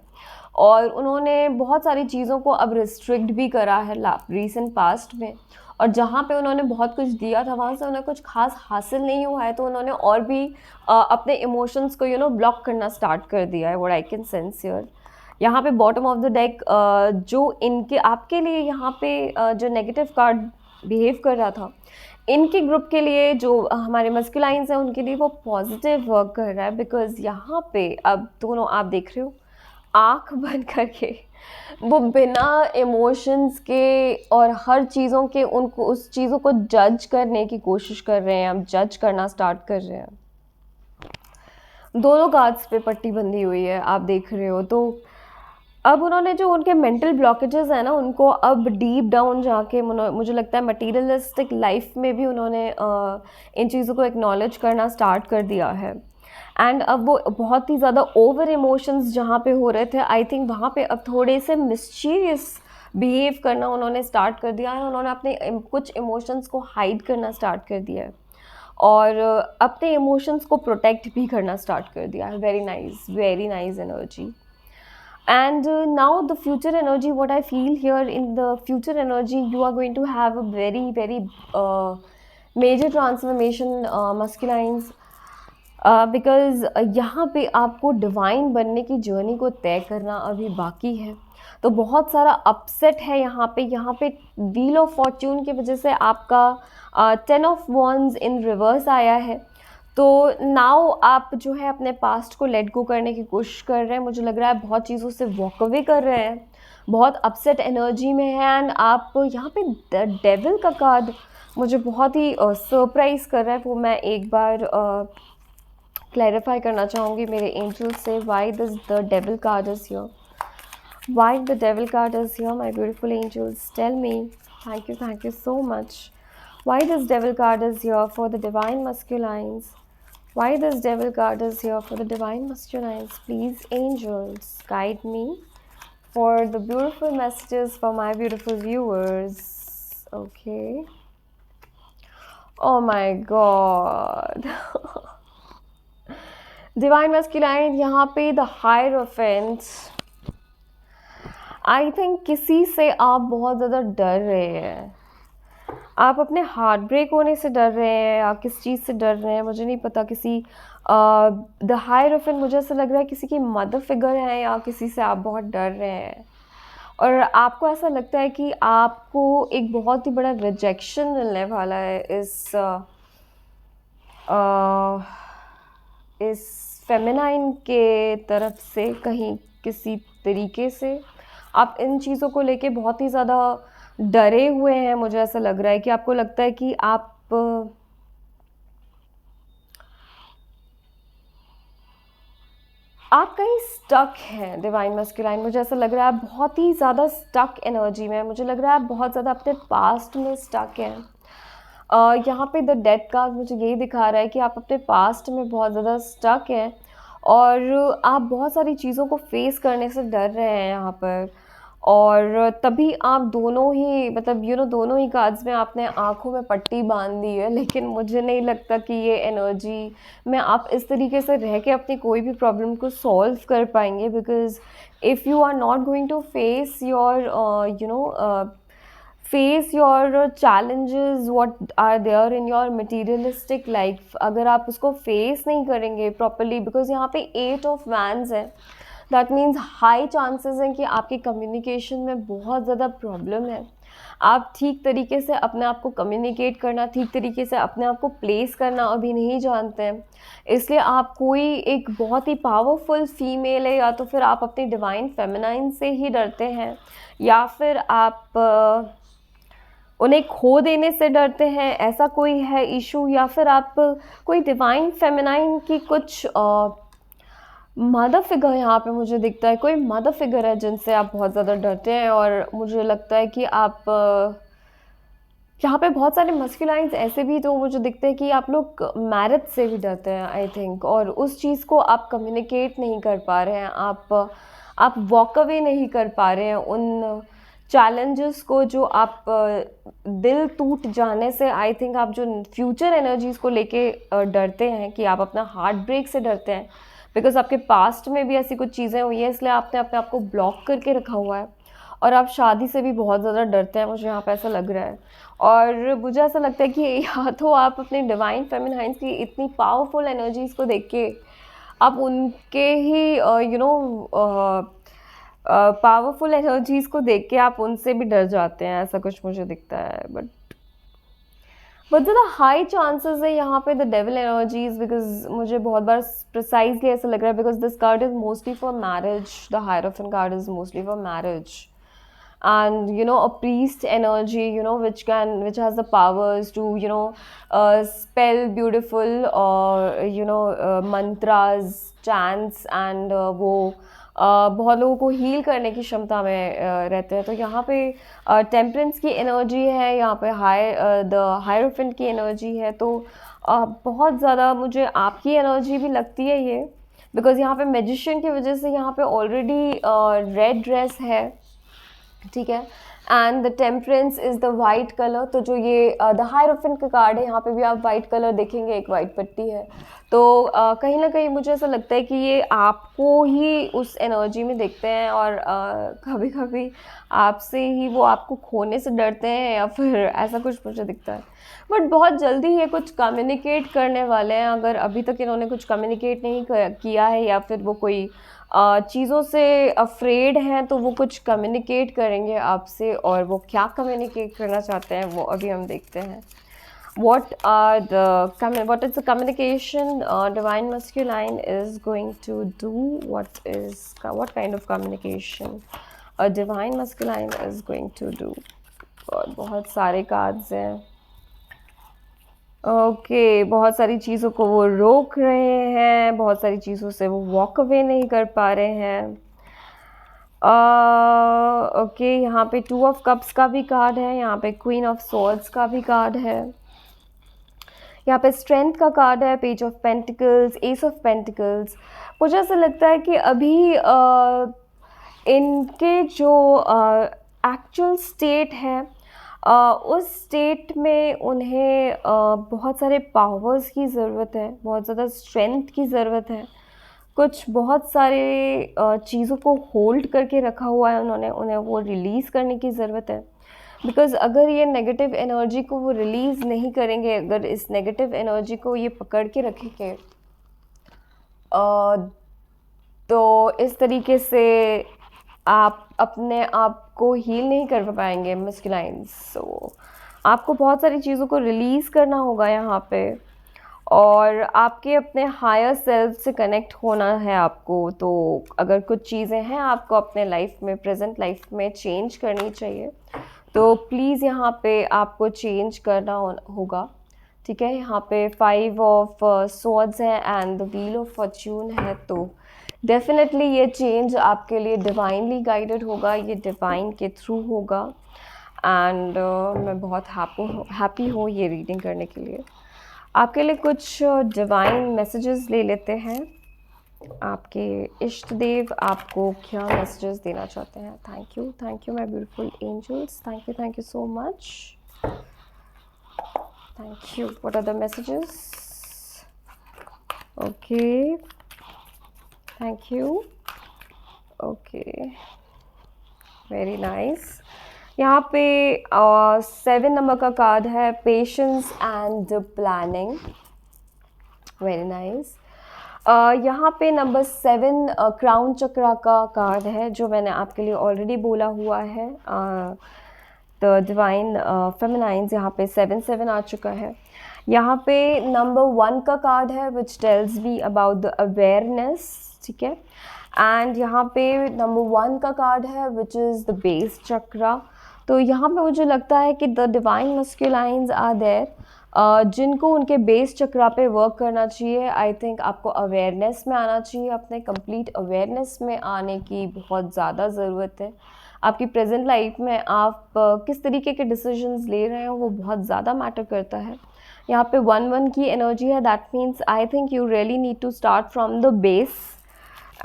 और उन्होंने बहुत सारी चीज़ों को अब रिस्ट्रिक्ट भी करा है रीसेंट पास्ट में. और जहाँ पे उन्होंने बहुत कुछ दिया था, वहाँ से उन्हें कुछ खास हासिल नहीं हुआ है, तो उन्होंने और भी अपने इमोशंस को ब्लॉक करना स्टार्ट कर दिया है. What I can sense here, यहाँ पे बॉटम ऑफ द डेक जो इनके आपके लिए यहाँ पे जो नेगेटिव कार्ड बिहेव कर रहा था, इनके ग्रुप के लिए जो हमारे मस्कुलाइंस हैं उनके लिए वो पॉजिटिव वर्क कर रहा है. बिकॉज यहाँ पे अब दोनों आप देख रहे हो आँख बंद करके वो बिना इमोशंस के और हर चीज़ों के उनको उस चीज़ों को जज करने की कोशिश कर रहे हैं, अब जज करना स्टार्ट कर रहे हैं. दोनों कार्ड्स पे पट्टी बंधी हुई है, आप देख रहे हो. तो अब उन्होंने जो उनके मेंटल ब्लॉकेजेस हैं ना, उनको अब डीप डाउन जाके मुझे लगता है मटीरियलिस्टिक लाइफ में भी उन्होंने इन चीज़ों को एक्नॉलेज करना स्टार्ट कर दिया है। एंड अब वो बहुत ही ज़्यादा ओवर इमोशंस जहाँ पे हो रहे थे, आई थिंक वहाँ पे अब थोड़े से मिस्चीवियस बिहेव करना उन्होंने स्टार्ट कर दिया है। उन्होंने अपने कुछ इमोशंस को हाइड करना स्टार्ट कर दिया है और अपने इमोशंस को प्रोटेक्ट भी करना स्टार्ट कर दिया है। Very nice energy. And now the future energy, what I feel here in the future energy, you are going to have a very major transformation, masculines, because यहाँ पे आपको डिवाइन बनने की जर्नी को तय करना अभी बाकी है। तो बहुत सारा अपसेट है यहाँ पे व्हील ऑफ फॉर्च्यून की वजह से आपका 10 ऑफ वॉन्ड्स इन रिवर्स आया है। तो नाउ आप जो है अपने पास्ट को लेट गो करने की कोशिश कर रहे हैं। मुझे लग रहा है बहुत चीज़ों से वॉक अवे कर रहे हैं, बहुत अपसेट एनर्जी में है। एंड आप यहाँ पे डेविल का कार्ड मुझे बहुत ही सरप्राइज़ कर रहा है, वो मैं एक बार क्लैरिफाई करना चाहूँगी मेरे एंजल से। Why the devil card is here, why the devil card is here, my beautiful angels, tell me. Thank you so much. Why this devil card is here for the divine masculines? Why this devil card is here for the divine masculines? Please, angels, guide me for the beautiful messages for my beautiful viewers. Okay. Oh my God. Divine masculine, यहाँ पे the Hierophant. I think किसी से आप बहुत ज़्यादा डर रहे हैं। आप अपने हार्ट ब्रेक होने से डर रहे हैं या किस चीज़ से डर रहे हैं मुझे नहीं पता। किसी द हायरोफेंट, मुझे ऐसा लग रहा है किसी की मदर फिगर है या किसी से आप बहुत डर रहे हैं और आपको ऐसा लगता है कि आपको एक बहुत ही बड़ा रिजेक्शन मिलने वाला है इस फेमिनाइन के तरफ से, कहीं किसी तरीके से आप इन चीज़ों को लेके बहुत ही ज़्यादा डरे हुए हैं। मुझे ऐसा लग रहा है कि आपको लगता है कि आप कहीं स्टक हैं डिवाइन मैस्कुलाइन। मुझे ऐसा लग रहा है आप बहुत ही ज़्यादा स्टक एनर्जी में, मुझे लग रहा है आप बहुत ज़्यादा अपने पास्ट में स्टक हैं। यहाँ पे द डेथ कार्ड मुझे यही दिखा रहा है कि आप अपने पास्ट में बहुत ज़्यादा स्टक हैं और आप बहुत सारी चीज़ों को फेस करने से डर रहे हैं यहाँ पर। और तभी आप दोनों ही दोनों ही कार्ड्स में आपने आँखों में पट्टी बांध दी है। लेकिन मुझे नहीं लगता कि ये एनर्जी में आप इस तरीके से रह के अपनी कोई भी प्रॉब्लम को सॉल्व कर पाएंगे, because if you are not going to face your challenges what are there in your materialistic life, अगर आप उसको फेस नहीं करेंगे प्रॉपरली, बिकॉज यहाँ पे 8 ऑफ वैंड्स है, दैट मीन्स हाई चांसेस हैं कि आपकी कम्युनिकेशन में बहुत ज़्यादा प्रॉब्लम है। आप ठीक तरीके से अपने आप को कम्युनिकेट करना, ठीक तरीके से अपने आप को प्लेस करना अभी नहीं जानते हैं। इसलिए आप कोई एक बहुत ही पावरफुल फीमेल है, या तो फिर आप अपनी डिवाइन फेमिनाइन से ही डरते हैं, या फिर आप उन्हें खो देने से डरते हैं, ऐसा कोई है इशू। या फिर आप कोई डिवाइन फेमिनाइन की कुछ मदर फिगर यहाँ पे मुझे दिखता है, कोई मदर फिगर है जिनसे आप बहुत ज़्यादा डरते हैं। और मुझे लगता है कि आप यहाँ पे बहुत सारे मस्कुलाइन्स ऐसे भी तो मुझे दिखते हैं कि आप लोग मैरिज से भी डरते हैं आई थिंक, और उस चीज़ को आप कम्युनिकेट नहीं कर पा रहे हैं, आप वॉक अवे नहीं कर पा रहे हैं उन चैलेंजेस को जो आप दिल टूट जाने से, आई थिंक आप जो फ्यूचर एनर्जीज़ को लेके डरते हैं, कि आप अपना हार्ट ब्रेक से डरते हैं, बिकॉज आपके पास्ट में भी ऐसी कुछ चीज़ें हुई हैं, इसलिए आपने अपने आप को ब्लॉक करके रखा हुआ है। और आप शादी से भी बहुत ज़्यादा डरते हैं, मुझे यहाँ पे ऐसा लग रहा है। और मुझे ऐसा लगता है कि या तो आप अपने डिवाइन फेमिनाइन्स की इतनी पावरफुल एनर्जीज़ को देख के आप उनके ही पावरफुल एनर्जीज़ को देख के आप उनसे भी डर जाते हैं, ऐसा कुछ मुझे दिखता है। बट ज़्यादा हाई चांसेस है यहाँ पे द डेविल एनर्जीज, बिकॉज मुझे बहुत बार प्रिसाइजली ऐसा लग रहा है, because this card is mostly for marriage, the hierophant card is mostly for marriage. and a priest energy, which has the powers to spell beautiful or mantras, chants, and वो बहुत लोगों को हील करने की क्षमता में रहते हैं। तो यहाँ पे टेम्परेंस की एनर्जी है, यहाँ पे द हायरोफेंट की एनर्जी है। तो बहुत ज़्यादा मुझे आपकी एनर्जी भी लगती है ये, बिकॉज़ यहाँ पे मैजिशियन की वजह से यहाँ पे ऑलरेडी रेड ड्रेस है, ठीक है, and the temperance is the white colour. तो जो ये द हायरोफेंट का कार्ड है, यहाँ पे भी आप वाइट कलर देखेंगे, एक वाइट पट्टी है। तो कहीं ना कहीं मुझे ऐसा लगता है कि ये आपको ही उस एनर्जी में देखते हैं, और कभी कभी आपसे ही वो आपको खोने से डरते हैं, या फिर ऐसा कुछ मुझे दिखता है। बट बहुत जल्दी ये कुछ कम्युनिकेट करने वाले हैं। अगर अभी तक इन्होंने कुछ कम्युनिकेट नहीं किया है, या फिर वो कोई चीज़ों से अफ्रेड हैं, तो वो कुछ कम्युनिकेट करेंगे आपसे, और वो क्या कम्युनिकेट करना चाहते हैं वो अभी हम देखते हैं। what is the communication divine masculine is going to do? What kind of communication a divine masculine is going to do? और बहुत सारे कार्ड्स हैं। ओके, बहुत सारी चीज़ों को वो रोक रहे हैं, बहुत सारी चीज़ों से वो वॉक अवे नहीं कर पा रहे हैं। ओके, यहाँ पे 2 ऑफ कप्स का भी कार्ड है, यहाँ पे क्वीन ऑफ सॉर्ड्स का भी कार्ड है, यहाँ पे स्ट्रेंथ का कार्ड है, page of pentacles, S of pentacles. मुझे ऐसा लगता है कि अभी इनके जो एक्चुअल स्टेट है, उस स्टेट में उन्हें बहुत सारे पावर्स की ज़रूरत है, बहुत ज़्यादा स्ट्रेंथ की ज़रूरत है। कुछ बहुत सारे चीज़ों को होल्ड करके रखा हुआ है उन्होंने, उन्हें वो रिलीज़ करने की ज़रूरत है। बिकॉज़ अगर ये नेगेटिव एनर्जी को वो रिलीज़ नहीं करेंगे, अगर इस नेगेटिव एनर्जी को ये पकड़ के रखेंगे, तो इस तरीके से आप अपने आप को हील नहीं कर पाएंगे मस्कुलाइन्स। सो आपको बहुत सारी चीज़ों को रिलीज़ करना होगा यहाँ पे, और आपके अपने हायर सेल्फ से कनेक्ट होना है आपको। तो अगर कुछ चीज़ें हैं आपको अपने लाइफ में, प्रेजेंट लाइफ में चेंज करनी चाहिए, तो प्लीज़ यहाँ पे आपको चेंज करना होगा, ठीक है। यहाँ पे 5 ऑफ स्वॉर्ड्स है and the wheel of Fortune है। तो डेफिनेटली ये चेंज आपके लिए डिवाइनली गाइडेड होगा, ये डिवाइन के थ्रू होगा, एंड मैं बहुत हैप्पी हूँ ये रीडिंग करने के लिए। आपके लिए कुछ डिवाइन मैसेजेस ले लेते हैं। आपके इष्ट देव आपको क्या मैसेजेस देना चाहते हैं? Thank you my beautiful angels, thank you so much, thank you. What are the messages? Okay, thank you. Okay, very nice. यहाँ पे 7 नंबर का कार्ड है, patience and planning, very nice. यहाँ पे नंबर 7 क्राउन चक्रा का कार्ड है, जो मैंने आपके लिए ऑलरेडी बोला हुआ है। द डिवाइन फेमिनाइंस, यहाँ पे 7 आ चुका है। यहाँ पे नंबर 1 का कार्ड है, which tells me about the awareness, ठीक है। एंड यहाँ पे नंबर 1 का कार्ड है, विच इज़ द बेस चक्रा। तो यहाँ पे मुझे लगता है कि द डिवाइन मस्कुलाइंस आर देयर, जिनको उनके बेस चक्रा पे वर्क करना चाहिए। आई थिंक आपको अवेयरनेस में आना चाहिए, अपने कंप्लीट अवेयरनेस में आने की बहुत ज़्यादा ज़रूरत है। आपकी प्रेजेंट लाइफ में आप किस तरीके के डिसीजंस ले रहे हो वो बहुत ज़्यादा मैटर करता है। यहाँ पे 1-1 की एनर्जी है, that means I think you really need to start from the base.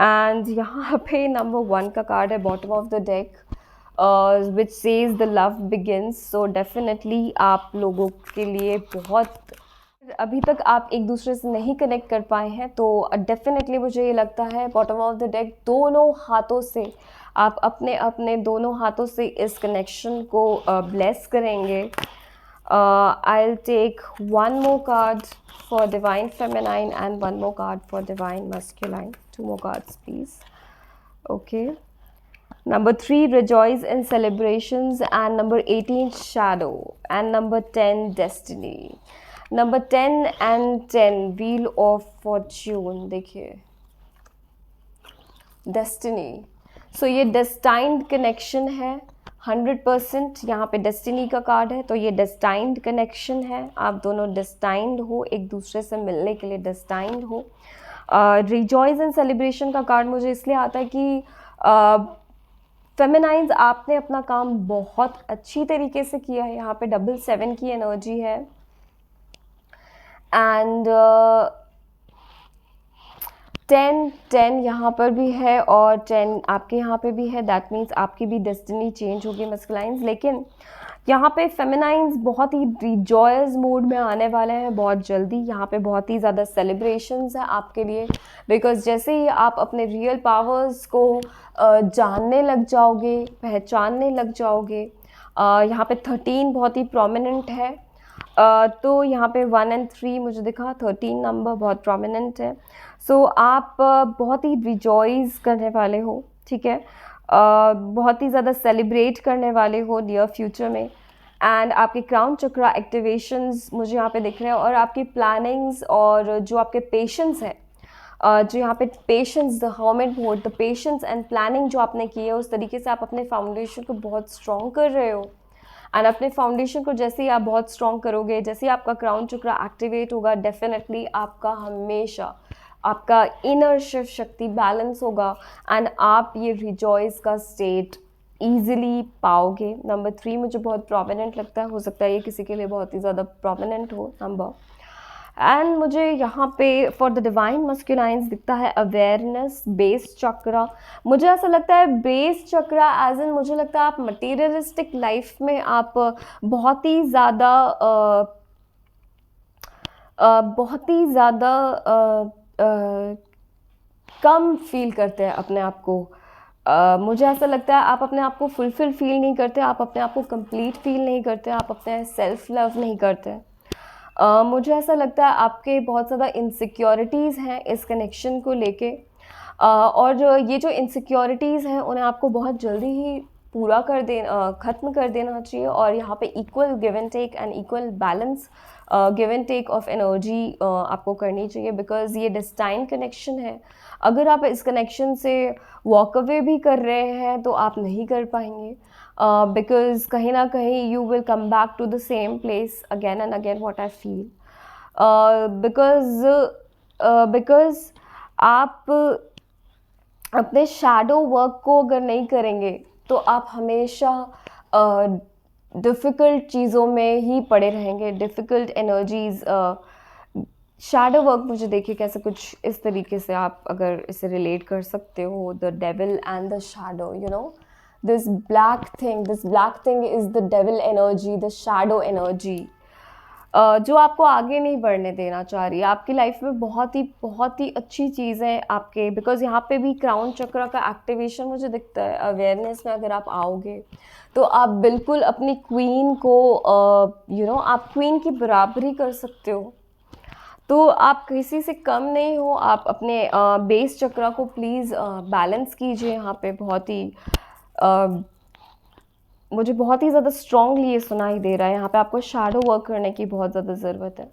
And यहाँ पे नंबर 1 का कार्ड है, bottom of the deck, which says the love begins. So definitely आप लोगों के लिए बहुत, अभी तक आप एक दूसरे से नहीं कनेक्ट कर पाए हैं, तो डेफिनेटली मुझे ये लगता है बॉटम ऑफ द डेक दोनों हाथों से आप अपने अपने दोनों हाथों से इस कनेक्शन को ब्लेस करेंगे। I'll take one more card for divine feminine and one more card for divine masculine. 2 more cards please. Okay, number 3 rejoice in celebrations, and number 18 shadow, and number 10 destiny. Number 10 and 10 wheel of fortune, देखिए destiny। सो ये destined connection है, 100% यहाँ पे destiny का card है, तो ये destined connection है। आप दोनों डेस्टाइंड हो, एक दूसरे से मिलने के लिए डेस्टाइंड हो। रिजॉइस एंड सेलिब्रेशन का कार्ड मुझे इसलिए आता है कि फेमिनाइंस आपने अपना काम बहुत अच्छी तरीके से किया है। यहाँ पे 7 की एनर्जी है एंड 10 यहाँ पर भी है और 10 आपके यहाँ पे भी है। दैट मीन्स आपकी भी डेस्टिनी चेंज होगी मस्कुलाइंस। लेकिन यहाँ पे फेमिनाइंस बहुत ही रिजॉयस मूड में आने वाले हैं बहुत जल्दी। यहाँ पे बहुत ही ज़्यादा सेलिब्रेशंस है आपके लिए, बिकॉज जैसे ही आप अपने रियल पावर्स को जानने लग जाओगे, पहचानने लग जाओगे। यहाँ पे 13 बहुत ही प्रोमिनेंट है। तो यहाँ पे 1 और 3 मुझे दिखा, 13 नंबर बहुत प्रोमिनेंट है। सो आप बहुत ही रिजॉइस करने वाले हो, ठीक है। बहुत ही ज़्यादा सेलिब्रेट करने वाले हो नियर फ्यूचर में। एंड आपके क्राउन चक्रा एक्टिवेशंस मुझे यहाँ पे दिख रहे हैं, और आपकी प्लानिंग्स और जो आपके पेशेंस है, जो यहाँ पे patience, the hermit mode, the patience and planning जो आपने की है, उस तरीके से आप अपने फाउंडेशन को बहुत स्ट्रॉन्ग कर रहे हो। एंड अपने फाउंडेशन को जैसे ही आप बहुत स्ट्रॉन्ग करोगे, जैसे ही आपका क्राउन चक्रा एक्टिवेट होगा, डेफिनेटली आपका हमेशा आपका इनर शिव शक्ति बैलेंस होगा एंड आप ये रिजॉइस का स्टेट ईजिली पाओगे। नंबर 3 मुझे बहुत प्रोमिनेंट लगता है, हो सकता है ये किसी के लिए बहुत ही ज़्यादा प्रोमिनेंट हो नंबर। एंड मुझे यहाँ पे फॉर द डिवाइन मस्कुलाइंस दिखता है अवेयरनेस, बेस चक्रा। मुझे ऐसा लगता है बेस चक्रा एज इन, मुझे लगता है आप मटीरियलिस्टिक लाइफ में आप बहुत ही ज़्यादा कम फील करते हैं अपने आप को। मुझे ऐसा लगता है आप अपने आप को फुलफिल फील नहीं करते, आप अपने आप को कंप्लीट फील नहीं करते, आप अपने सेल्फ लव नहीं करते। मुझे ऐसा लगता है आपके बहुत ज़्यादा इनसिक्योरिटीज़ हैं इस कनेक्शन को लेके, और ये जो इनसिक्योरिटीज़ हैं उन्हें आपको बहुत जल्दी ही पूरा कर देना, ख़त्म कर देना चाहिए। और यहाँ पे equal give and take and equal balance give and take of energy आपको करनी चाहिए, बिकॉज़ ये डेस्टाइन कनेक्शन है। अगर आप इस कनेक्शन से वॉक अवे भी कर रहे हैं तो आप नहीं कर पाएंगे, बिकॉज कहीं ना कहीं you will come back to the same place again and again, what I feel. Because आप अपने शैडो वर्क को अगर नहीं करेंगे तो आप हमेशा डिफ़िकल्ट चीज़ों में ही पड़े रहेंगे, डिफ़िकल्ट एनर्जीज़। शैडो वर्क मुझे देखिए कैसे कुछ इस तरीके से आप अगर इसे रिलेट कर सकते हो, the devil and the shadow, you know, this black thing is the devil energy, the shadow energy, जो आपको आगे नहीं बढ़ने देना चाह रही है आपकी लाइफ में। बहुत ही अच्छी चीज़ है आपके, बिकॉज यहाँ पे भी क्राउन चक्र का एक्टिवेशन मुझे दिखता है। अवेयरनेस में अगर आप आओगे तो आप बिल्कुल अपनी क्वीन को आप क्वीन की बराबरी कर सकते हो। तो आप किसी से कम नहीं हो। आप अपने बेस चक्र को प्लीज़ बैलेंस कीजिए। यहाँ पे मुझे बहुत ही ज़्यादा स्ट्रॉन्गली ये सुनाई दे रहा है। यहाँ पे आपको शैडो वर्क करने की बहुत ज़्यादा ज़रूरत है।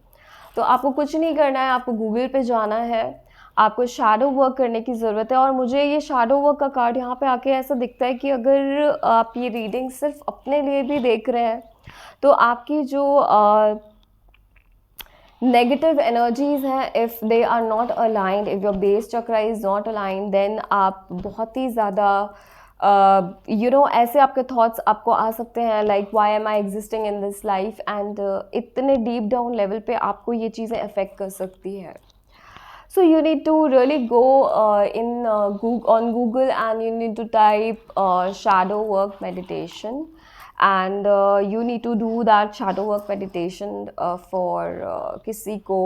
तो आपको कुछ नहीं करना है, आपको गूगल पे जाना है, आपको शैडो वर्क करने की ज़रूरत है। और मुझे ये शैडो वर्क का कार्ड यहाँ पे आके ऐसा दिखता है कि अगर आप ये रीडिंग सिर्फ अपने लिए भी देख रहे हैं तो आपकी जो नेगेटिव एनर्जीज़ हैं, if they are not aligned, if your base chakra is not aligned, then आप बहुत ही ज़्यादा ऐसे आपके थॉट्स आपको आ सकते हैं, like why am I existing in this life, and इतने डीप डाउन लेवल पे आपको ये चीज़ें अफेक्ट कर सकती है। So you need to really go on Google, and you need to type shadow work meditation, and you need to do that shadow work meditation for किसी को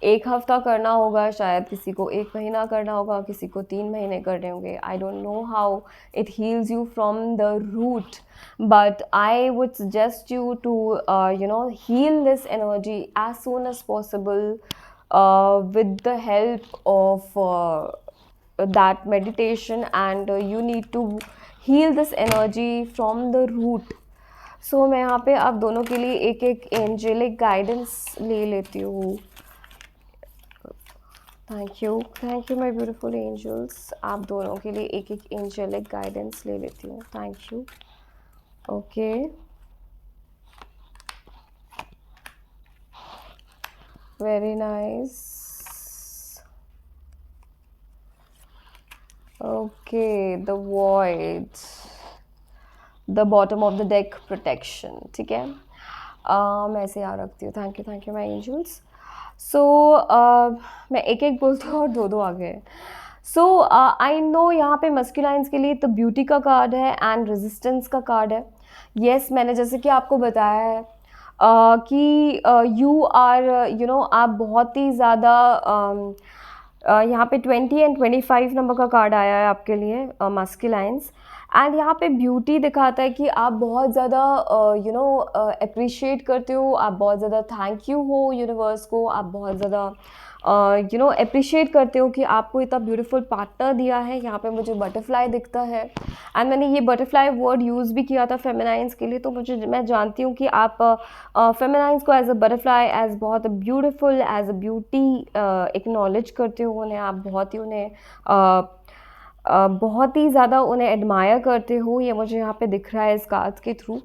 1 हफ्ता करना होगा, शायद किसी को 1 महीना करना होगा, किसी को 3 महीने करने होंगे। I don't know how it heals you from the root, but I would suggest you to heal this energy as soon as possible with the help of that meditation, and you need to heal this energy from the root. So मैं यहाँ पे आप दोनों के लिए एक angelic guidance ले लेती हूँ। Thank you my beautiful angels. आप दोनों के लिए एक एंजेलिक गाइडेंस ले लेती हूँ। Thank you. Okay, very nice. Okay, the void, the bottom of the deck, protection. ठीक है, मैं ऐसे याद रखती हूँ। Thank you my angels. So मैं एक एक बोलती हूँ और दो दो आ गए। सो आई नो यहाँ पे मस्कुलाइंस के लिए तो ब्यूटी का कार्ड है एंड रेजिस्टेंस का कार्ड है। येस, मैंने जैसे कि आपको बताया है कि यू आर आप बहुत ही ज़्यादा यहाँ पे 20 एंड 25 नंबर का कार्ड आया है आपके लिए, मस्कुलाइंस। एंड यहाँ पे ब्यूटी दिखाता है कि आप बहुत ज़्यादा अप्रिशिएट करते हो, आप बहुत ज़्यादा थैंक यू हो यूनिवर्स को, आप बहुत ज़्यादा अप्रिशिएट करते हो कि आपको इतना ब्यूटीफुल पार्टनर दिया है। यहाँ पे मुझे बटरफ्लाई दिखता है एंड मैंने ये बटरफ्लाई वर्ड यूज़ भी किया था फेमिनाइंस के लिए, तो मैं जानती हूँ कि आप फेमिनाइंस को एज अ बटरफ्लाई, एज बहुत beautiful, as a beauty acknowledge करते हो उन्हें। आप बहुत ही उन्हें बहुत ही ज़्यादा उन्हें एडमायर करते हो, ये मुझे यहाँ पे दिख रहा है इस कार्ड्स के थ्रू।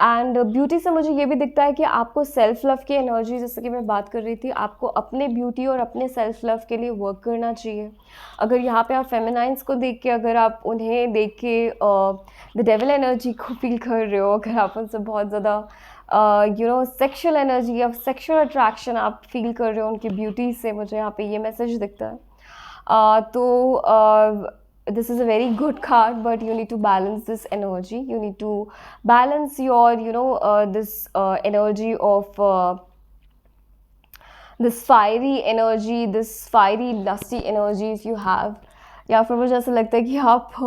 एंड ब्यूटी से मुझे ये भी दिखता है कि आपको सेल्फ लव की एनर्जी, जैसे कि मैं बात कर रही थी, आपको अपने ब्यूटी और अपने सेल्फ लव के लिए वर्क करना चाहिए। अगर यहाँ पे आप फेमिनाइंस को देख के, अगर आप उन्हें देख के द डेविल एनर्जी को फील कर रहे हो, अगर आप उनसे बहुत ज़्यादा सेक्शुअल एनर्जी या सेक्शुअल अट्रैक्शन आप फील कर रहे हो उनकी ब्यूटी से, मुझे यहाँ पे ये मैसेज दिखता है। तो this is a very good card, but you need to balance this energy. You need to balance your this energy of this fiery energy, this fiery lusty energies you have. या फिर मुझे ऐसा लगता है कि आप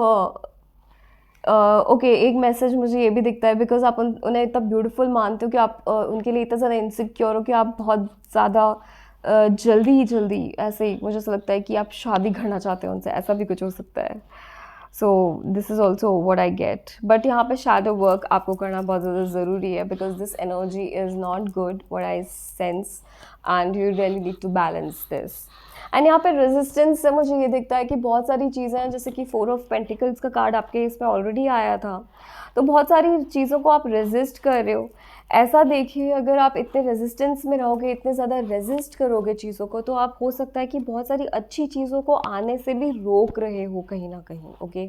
ओके, एक message मुझे ये भी दिखता है, बिकॉज आप उन्हें इतना ब्यूटीफुल मानते हो कि आप उनके लिए इतना ज़्यादा इनसिक्योर हो कि आप बहुत ज़्यादा जल्दी ऐसे ही, मुझे ऐसा लगता है कि आप शादी करना चाहते हो उनसे, ऐसा भी कुछ हो सकता है। सो this is also what I get. But यहाँ पे शैडो वर्क आपको करना बहुत ज़्यादा ज़रूरी है, because this energy is not good, what I sense, and you really need to balance this. And यहाँ पे रेजिस्टेंस से मुझे ये दिखता है कि बहुत सारी चीज़ें हैं, जैसे कि 4 ऑफ पेंटिकल्स का कार्ड आपके इसमें ऑलरेडी आया था, तो बहुत सारी चीज़ों को आप रेजिस्ट कर रहे हो। ऐसा देखिए, अगर आप इतने रेजिस्टेंस में रहोगे, इतने ज़्यादा रेजिस्ट करोगे चीज़ों को, तो आप हो सकता है कि बहुत सारी अच्छी चीज़ों को आने से भी रोक रहे हो कहीं ना कहीं। ओके,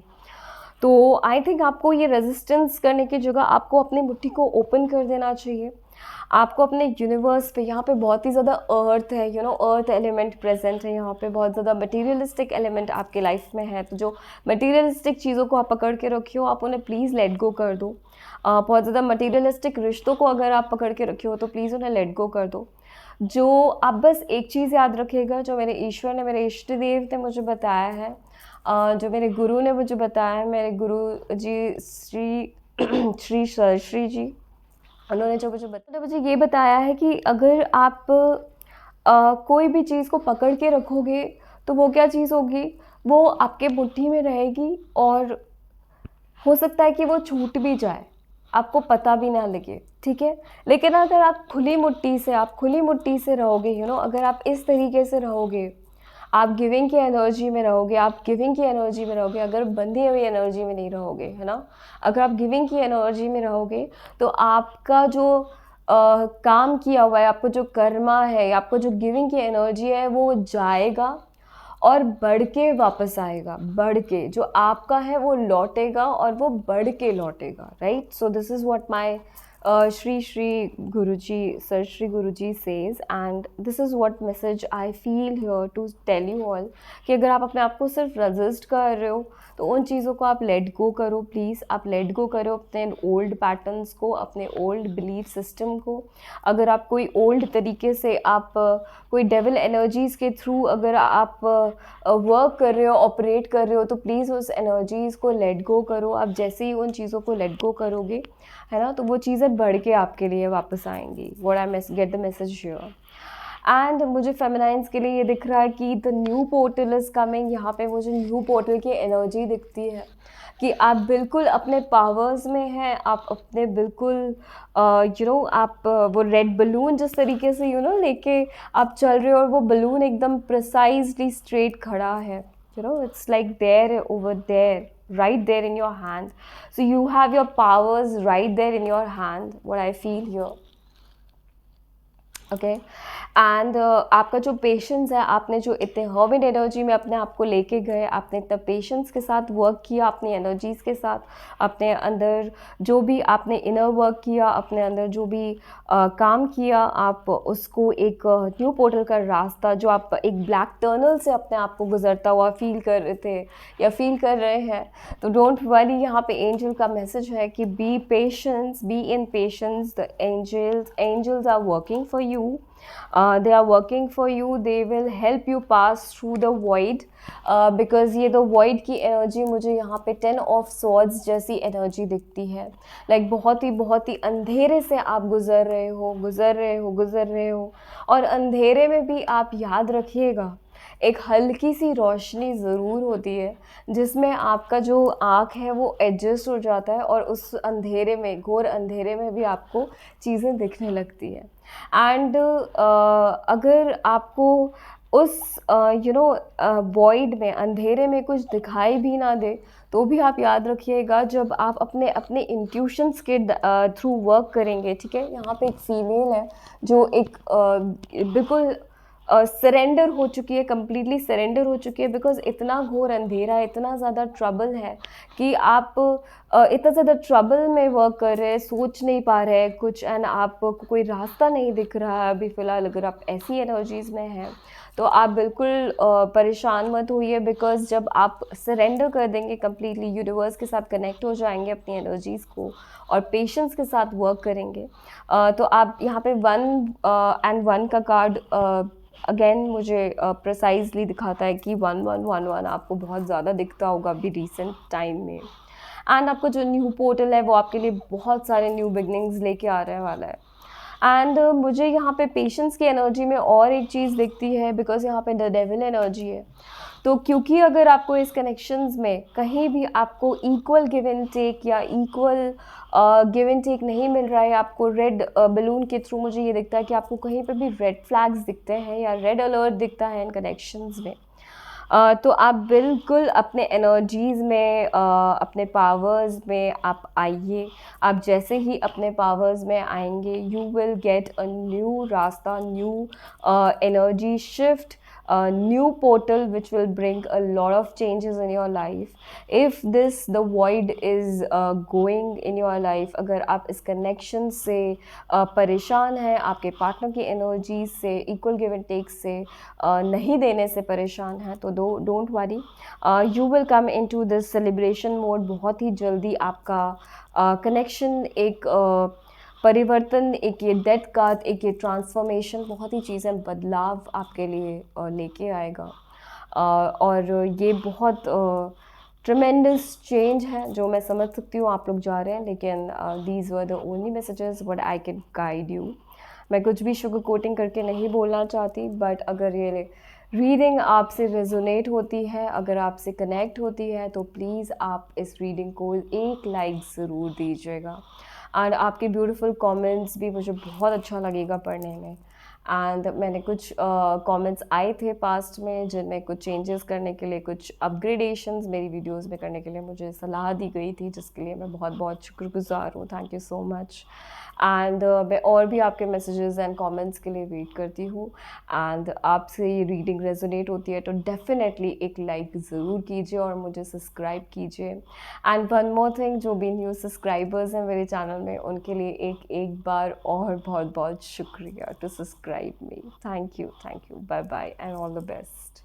तो आई थिंक आपको ये रेजिस्टेंस करने की जगह आपको अपनी मुट्ठी को ओपन कर देना चाहिए। आपको अपने यूनिवर्स पे, यहाँ पे बहुत ही ज़्यादा अर्थ है, अर्थ एलिमेंट प्रेजेंट है यहाँ पे, बहुत ज़्यादा मटेरियलिस्टिक एलिमेंट आपके लाइफ में है। तो जो मटेरियलिस्टिक चीज़ों को आप पकड़ के रखे हो, आप उन्हें प्लीज़ लेट गो कर दो। बहुत ज़्यादा मटेरियलिस्टिक रिश्तों को अगर आप पकड़ के रखे हो, तो प्लीज़ उन्हें लेट गो कर दो। जो आप बस एक चीज़ याद रखिएगा, जो मेरे ईश्वर ने, मेरे इष्ट देव ने मुझे बताया है, जो मेरे गुरु ने मुझे बताया है, मेरे गुरु जी श्री श्री सरश्री जी, उन्होंने जो मुझे ये बताया है कि अगर आप कोई भी चीज़ को पकड़ के रखोगे, तो वो क्या चीज़ होगी, वो आपके मुट्ठी में रहेगी और हो सकता है कि वो छूट भी जाए, आपको पता भी ना लगे। ठीक है, लेकिन अगर आप खुली मुट्ठी से रहोगे, अगर आप इस तरीके से रहोगे, आप गिविंग की एनर्जी में रहोगे, अगर बंधी हुई एनर्जी में नहीं रहोगे, है ना, अगर आप गिविंग की एनर्जी में रहोगे, तो आपका जो काम किया हुआ है, आपको जो कर्मा है, आपको जो गिविंग की एनर्जी है, वो जाएगा और बढ़ के वापस आएगा, बढ़ के जो आपका है वो लौटेगा और वो बढ़ के लौटेगा। Right, so this is what my Shri Guruji, sir Shri Guruji says, and this is what message I feel here to tell you all, कि अगर आप अपने आप को सिर्फ रजिस्ट कर रहे हो, तो उन चीज़ों को आप लेट गो करो प्लीज़। आप लेट गो करो अपने ओल्ड पैटर्न्स को, अपने ओल्ड बिलीफ सिस्टम को। अगर आप कोई ओल्ड तरीके से आप कोई डेविल एनर्जीज़ के थ्रू अगर आप वर्क कर रहे हो, ऑपरेट कर रहे हो, तो प्लीज़ उस एनर्जीज़ को लेट गो करो। आप जैसे ही उन चीज़ों को लेट गो करोगे, है ना, तो वो चीज़ें बढ़ के आपके लिए वापस आएंगी। What I get the message here. And मुझे फेमिनाइंस के लिए ये दिख रहा है कि the new portal is coming. यहाँ पे मुझे न्यू पोर्टल की एनर्जी दिखती है कि आप बिल्कुल अपने पावर्स में हैं, आप अपने बिल्कुल आप वो रेड बलून जिस तरीके से लेके आप चल रहे हो, और वो बलून एकदम प्रिसाइजली स्ट्रेट खड़ा है, it's like there over there, right there in your hand. So you have your powers right there in your hand, what I feel here. Okay and आपका जो पेशेंस है, आपने जो इतने हर्विड एनर्जी में अपने आप को लेके गए, आपने इतना पेशेंस के साथ वर्क किया अपनी एनर्जीज़ के साथ, अपने अंदर जो भी आपने इनर वर्क किया, अपने अंदर जो भी काम किया, आप उसको एक न्यू पोर्टल का रास्ता जो आप एक ब्लैक टनल से अपने आप को गुजरता हुआ फील कर रहे थे या फील कर रहे हैं, तो डोंट वरी, यहाँ पे एंजल का मैसेज है कि be patience, be in patience, the angels are working for you. They are working for you. They will help you pass through the void, because ये the void की energy मुझे यहाँ पे 10 of swords जैसी energy दिखती है. Like बहुत ही अंधेरे से आप गुज़र रहे हो और अंधेरे में भी आप याद रखिएगा, एक हल्की सी रोशनी ज़रूर होती है जिसमें आपका जो आँख है वो एडजस्ट हो जाता है और उस अंधेरे में, घोर अंधेरे में भी आपको चीज़ें दिखने लगती है. एंड अगर आपको उस वॉइड में, अंधेरे में कुछ दिखाई भी ना दे, तो भी आप याद रखिएगा, जब आप अपने इंट्यूशंस के थ्रू वर्क करेंगे, ठीक है. यहाँ पे एक फीमेल है जो एक बिल्कुल सरेंडर हो चुकी है, कम्प्लीटली सरेंडर हो चुकी है, बिकॉज़ इतना घोर अंधेरा है, इतना ज़्यादा ट्रबल है कि आप इतना ज़्यादा ट्रबल में वर्क कर रहे हैं, सोच नहीं पा रहे हैं कुछ, एंड आपको कोई रास्ता नहीं दिख रहा है अभी फ़िलहाल. अगर आप ऐसी एनर्जीज़ में हैं तो आप बिल्कुल परेशान मत होइए, बिकॉज़ जब आप सरेंडर कर देंगे कम्प्लीटली, यूनिवर्स के साथ कनेक्ट हो जाएंगे अपनी एनर्जीज़ को और पेशेंस के साथ वर्क करेंगे, तो आप यहाँ पे 1 एंड 1 का कार्ड अगेन मुझे प्रिसाइजली दिखाता है कि 1111 आपको बहुत ज़्यादा दिखता होगा अभी रिसेंट टाइम में. एंड आपका जो न्यू पोर्टल है वो आपके लिए बहुत सारे न्यू बिगनिंग्स लेके आ रहे वाला है. एंड मुझे यहाँ पे पेशेंस की एनर्जी में और एक चीज़ दिखती है, बिकॉज यहाँ पे द डेविल एनर्जी है. तो क्योंकि अगर आपको इस कनेक्शंस में कहीं भी आपको इक्वल गिव एंड टेक या इक्वल गिव एंड टेक नहीं मिल रहा है, आपको रेड बलून के थ्रू मुझे ये दिखता है कि आपको कहीं पे भी रेड फ्लैग्स दिखते हैं या रेड अलर्ट दिखता है इन कनेक्शंस में, तो आप बिल्कुल अपने एनर्जीज़ में, अपने पावर्स में आप आइए. आप जैसे ही अपने पावर्स में आएंगे, you will get a new रास्ता, new energy shift, new portal which will bring a lot of changes in your life. If the void is going in your life, अगर आप इस connection से परेशान हैं, आपके पार्टनर की एनर्जी से, इक्वल गिव एंड टेक से नहीं देने से परेशान हैं, तो don't worry, you will come into this celebration mode. बहुत ही जल्दी आपका कनेक्शन एक परिवर्तन, एक ये डेथ कार्ड, एक ये ट्रांसफॉर्मेशन, बहुत ही चीज़ें बदलाव आपके लिए लेके आएगा. और ये बहुत ट्रेमेंडस चेंज है जो मैं समझ सकती हूँ आप लोग जा रहे हैं, लेकिन these were the only messages what I can guide you. मैं कुछ भी शुगर कोटिंग करके नहीं बोलना चाहती, बट अगर ये रीडिंग आपसे रेजोनेट होती है, अगर आपसे कनेक्ट होती है, तो प्लीज़ आप इस रीडिंग को एक लाइक ज़रूर दीजिएगा. एंड आपके ब्यूटीफुल कमेंट्स भी मुझे बहुत अच्छा लगेगा पढ़ने में. एंड मैंने कुछ कमेंट्स आए थे पास्ट में जिनमें कुछ चेंजेस करने के लिए, कुछ अपग्रेडेशंस मेरी वीडियोस में करने के लिए मुझे सलाह दी गई थी, जिसके लिए मैं बहुत बहुत शुक्रगुजार हूँ. Thank you so much. And मैं और भी आपके मैसेजेस एंड कमेंट्स के लिए वेट करती हूँ. एंड आपसे ये रीडिंग रेजोनेट होती है तो डेफिनेटली एक लाइक ज़रूर कीजिए और मुझे सब्सक्राइब कीजिए. एंड वन मोर थिंग, जो भी न्यू सब्सक्राइबर्स हैं मेरे चैनल में, उनके लिए एक बार और बहुत बहुत शुक्रिया to subscribe me. Thank you. Bye bye and all the best.